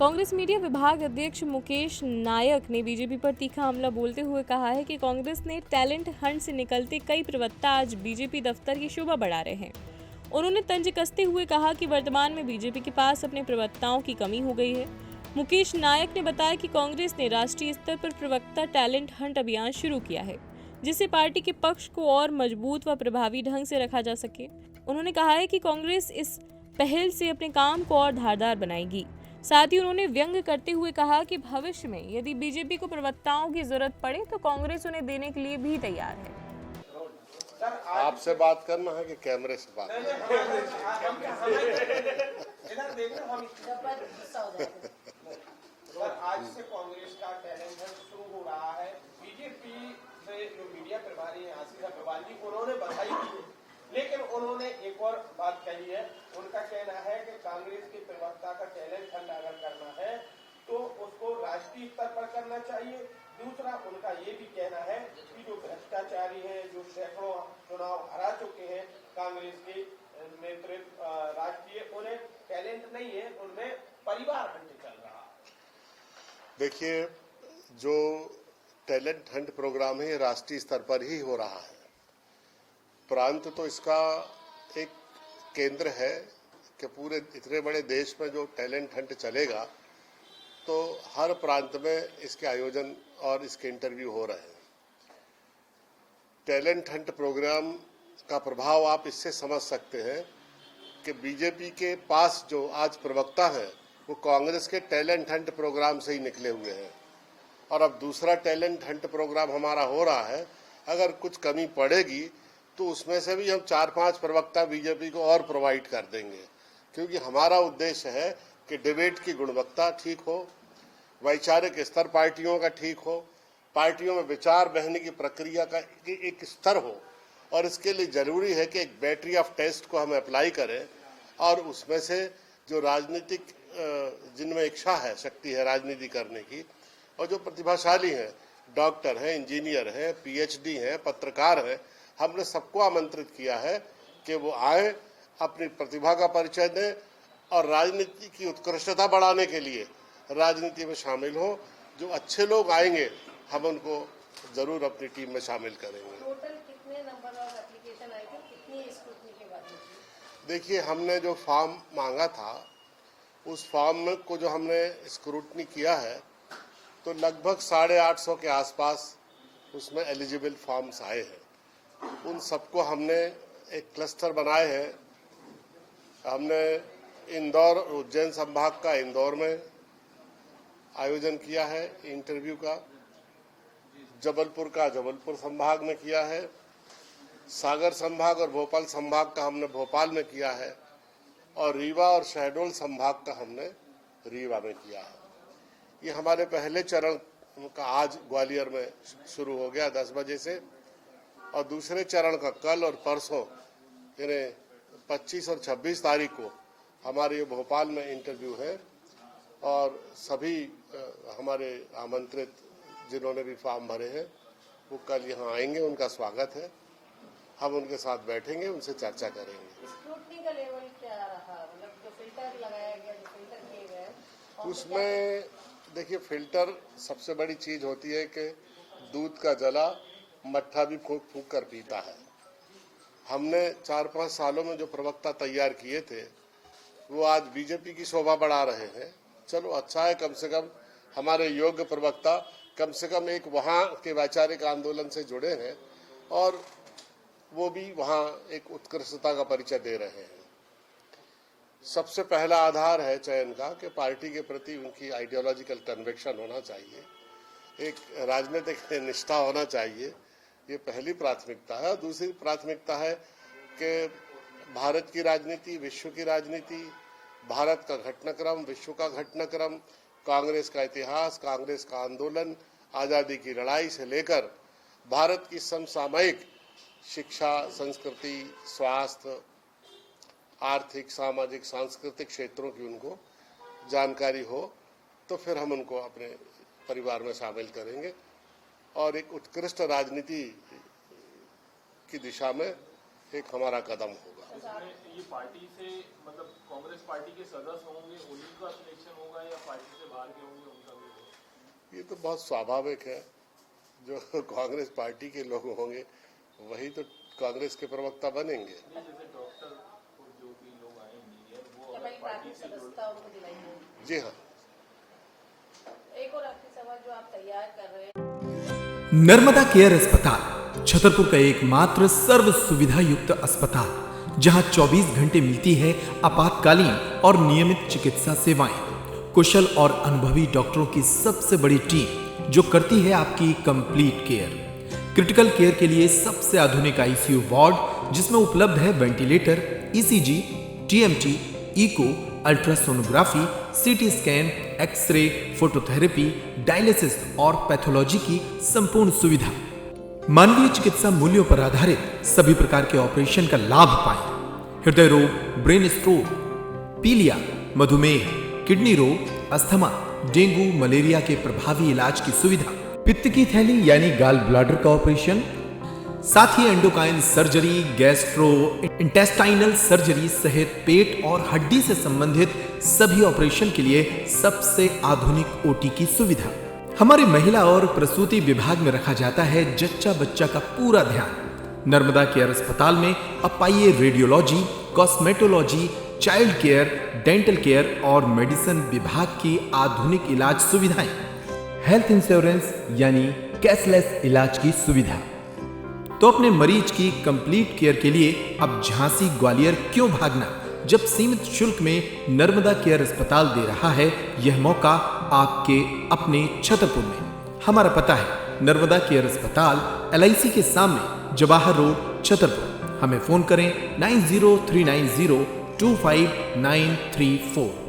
Congress media विभाग अध्यक्ष मुकेश नायक ने बीजेपी पर तीखा हमला बोलते हुए कहा है कि कांग्रेस ने टैलेंट हंट से निकलते कई प्रवक्ता आज बीजेपी दफ्तर की शोभा बढ़ा रहे हैं। उन्होंने तंज कसते हुए कहा कि वर्तमान में बीजेपी के पास अपने प्रवक्ताओं की कमी हो गई है। मुकेश नायक ने बताया कि कांग्रेस ने राष्ट्रीय स्तर पर प्रवक्ता टैलेंट हंट अभियान शुरू किया है, जिससे पार्टी के पक्ष को और मजबूत व प्रभावी ढंग से रखा जा सके। उन्होंने कहा है कि कांग्रेस इस पहल से अपने काम को और धारदार बनाएगी। साथ ही उन्होंने व्यंग करते हुए कहा कि भविष्य में यदि बीजेपी को प्रवक्ताओं की जरूरत पड़े तो कांग्रेस उन्हें देने के लिए भी तैयार है। आपसे बात करना है कि कैमरे से बात आज से कांग्रेस का टैलेंट हंट शुरू हो रहा है। बीजेपी से जो मीडिया प्रभारी हैं आशीष अग्रवाल जी, उन्होंने बधाई दी है, लेकिन उन्होंने एक और बात कही है। उनका कहना है कि कांग्रेस के प्रवक्ता का टैलेंट हंट अगर करना है तो उसको राष्ट्रीय स्तर पर करना चाहिए। दूसरा, उनका ये भी कहना है कि जो भ्रष्टाचारी हैं, जो सैकड़ों चुनाव हरा चुके हैं कांग्रेस के नेतृत्व राष्ट्रीय, उन्हें टैलेंट नहीं है, उनमें परिवार हंट चल रहा है। देखिए, जो टैलेंट हंट प्रोग्राम है ये राष्ट्रीय स्तर पर ही हो रहा है। प्रांत तो इसका एक केंद्र है कि पूरे इतने बड़े देश में जो टैलेंट हंट चलेगा तो हर प्रांत में इसके आयोजन और इसके इंटरव्यू हो रहे हैं। टैलेंट हंट प्रोग्राम का प्रभाव आप इससे समझ सकते हैं कि बीजेपी के पास जो आज प्रवक्ता हैं वो कांग्रेस के टैलेंट हंट प्रोग्राम से ही निकले हुए हैं, और अब दूसरा टैलेंट हंट प्रोग्राम हमारा हो रहा है। अगर कुछ कमी पड़ेगी तो उसमें से भी हम 4-5 प्रवक्ता बीजेपी को और प्रोवाइड कर देंगे, क्योंकि हमारा उद्देश्य है कि डिबेट की गुणवत्ता ठीक हो, वैचारिक स्तर पार्टियों का ठीक हो, पार्टियों में विचार बहने की प्रक्रिया का एक स्तर हो, और इसके लिए जरूरी है कि एक बैटरी ऑफ टेस्ट को हम अप्लाई करें, और उसमें से जो राजनीतिक जिनमें इच्छा है, शक्ति है राजनीति करने की, और जो प्रतिभाशाली हैं, डॉक्टर हैं, इंजीनियर हैं, पीएचडी हैं, पत्रकार हैं, हमने सबको आमंत्रित किया है कि वो आए, अपनी प्रतिभा का परिचय दें और राजनीति की उत्कृष्टता बढ़ाने के लिए राजनीति में शामिल हो। जो अच्छे लोग आएंगे हम उनको जरूर अपनी टीम में शामिल करेंगे। टोटल कितने नंबर और एप्लीकेशन आई थी, कितनी स्क्रूटनी के बाद? देखिए, हमने जो फॉर्म मांगा था उस फॉर्म में को जो हमने स्क्रूटनी किया है तो लगभग 850 के आसपास उसमें एलिजिबल फॉर्म्स आए हैं। उन सबको हमने एक क्लस्टर बनाए हैं। हमने इंदौर, उज्जैन संभाग का इंदौर में आयोजन किया है इंटरव्यू का, जबलपुर का जबलपुर संभाग में किया है, सागर संभाग और भोपाल संभाग का हमने भोपाल में किया है, और रीवा और शहडोल संभाग का हमने रीवा में किया है। ये हमारे पहले चरण का आज ग्वालियर में शुरू हो गया 10 बजे से, और दूसरे चरण का कल और परसों यानी 25 और 26 तारीख को हमारे ये भोपाल में इंटरव्यू है। और सभी हमारे आमंत्रित जिन्होंने भी फॉर्म भरे हैं वो कल यहाँ आएंगे, उनका स्वागत है। हम उनके साथ बैठेंगे, उनसे चर्चा करेंगे। स्क्रूटनी का लेवल क्या रहा, मतलब जो फिल्टर लगाया गया, जो फिल्टर किए गए उसमें देखिए, फिल्टर सबसे बड़ी चीज होती है कि दूध का जला मट्ठा भी फूंक फूंक कर पीता है। हमने 4-5 सालों में जो प्रवक्ता तैयार किए थे वो आज बीजेपी की शोभा बढ़ा रहे हैं। चलो अच्छा है, कम से कम हमारे योग्य प्रवक्ता कम से कम एक वहाँ के वैचारिक आंदोलन से जुड़े हैं और वो भी वहाँ एक उत्कृष्टता का परिचय दे रहे हैं। सबसे पहला आधार है चयन का कि पार्टी के प्रति उनकी आइडियोलॉजिकल कन्विक्शन होना चाहिए, एक राजनीतिक निष्ठा होना चाहिए। ये पहली प्राथमिकता है। दूसरी प्राथमिकता है कि भारत की राजनीति, विश्व की राजनीति, भारत का घटनाक्रम, विश्व का घटनाक्रम, कांग्रेस का इतिहास, कांग्रेस का आंदोलन, आज़ादी की लड़ाई से लेकर भारत की समसामयिक शिक्षा, संस्कृति, स्वास्थ्य, आर्थिक, सामाजिक, सांस्कृतिक क्षेत्रों की उनको जानकारी हो, तो फिर हम उनको अपने परिवार में शामिल करेंगे और एक उत्कृष्ट राजनीति की दिशा में एक हमारा कदम होगा। ये पार्टी से मतलब कांग्रेस पार्टी के सदस्य होंगे, उन्हीं का सिलेक्शन होगा या पार्टी ये तो बहुत स्वाभाविक है। जो कांग्रेस पार्टी के लोग होंगे वही तो कांग्रेस के प्रवक्ता बनेंगे। क्या भाई प्राथमिक सदस्यता उनको दिलाई है? जी हाँ। एक और आखिरी सवाल जो आप तैयार कर रहे हैं। नर्मदा केयर अस्पताल छतरपुर का एकमात्र सर्व सुविधा युक्त अस्पताल, जहां 24 घंटे मिलती है आपातकालीन और नियमित चिकित्सा सेवाएं। कुशल और अनुभवी डॉक्टरों की सबसे बड़ी टीम जो करती है आपकी कंप्लीट केयर। क्रिटिकल केयर के लिए सबसे आधुनिक आईसीयू वार्ड, जिसमें उपलब्ध है ventilator, ECG, TMT, echo, ultrasonography, CT scan, x-ray, phototherapy, dialysis और पैथोलॉजी की संपूर्ण सुविधा। मानवीय चिकित्सा मूल्यों पर आधारित सभी प्रकार के ऑपरेशन का लाभ पाएं। हृदय रोग, ब्रेन स्ट्रोक, पीलिया, मधुमेह, किडनी रोग, अस्थमा, डेंगू, मलेरिया के प्रभावी इलाज की सुविधा, पित्त की थैली यानी गाल ब्लैडर का ऑपरेशन, साथ ही endocrine surgery, gastrointestinal surgery सहित पेट और हड्डी से संबंधित सभी ऑपरेशन के लिए सबसे आधुनिक ओटी की सुविधा। हमारे महिला और प्रसूति विभाग में रखा जाता है जच्चा बच्चा का पूरा ध्यान। नर्मदा केयर अस्पताल में अब पाइए radiology, cosmetology, child care, dental care और मेडिसिन विभाग की आधुनिक इलाज सुविधाएं, हेल्थ इंश्योरेंस यानी कैशलेस इलाज की सुविधा। तो अपने मरीज की कंप्लीट केयर के लिए अब झांसी ग्वालियर क्यों भागना, जब सीमित शुल्क में नर्मदा केयर अस्पताल दे रहा है यह मौका आपके अपने छतरपुर में। हमारा पता है नर्मदा केयर अस्पताल LIC के सामने, जवाहर रोड, छतरपुर। हमें फोन करें 9039025934।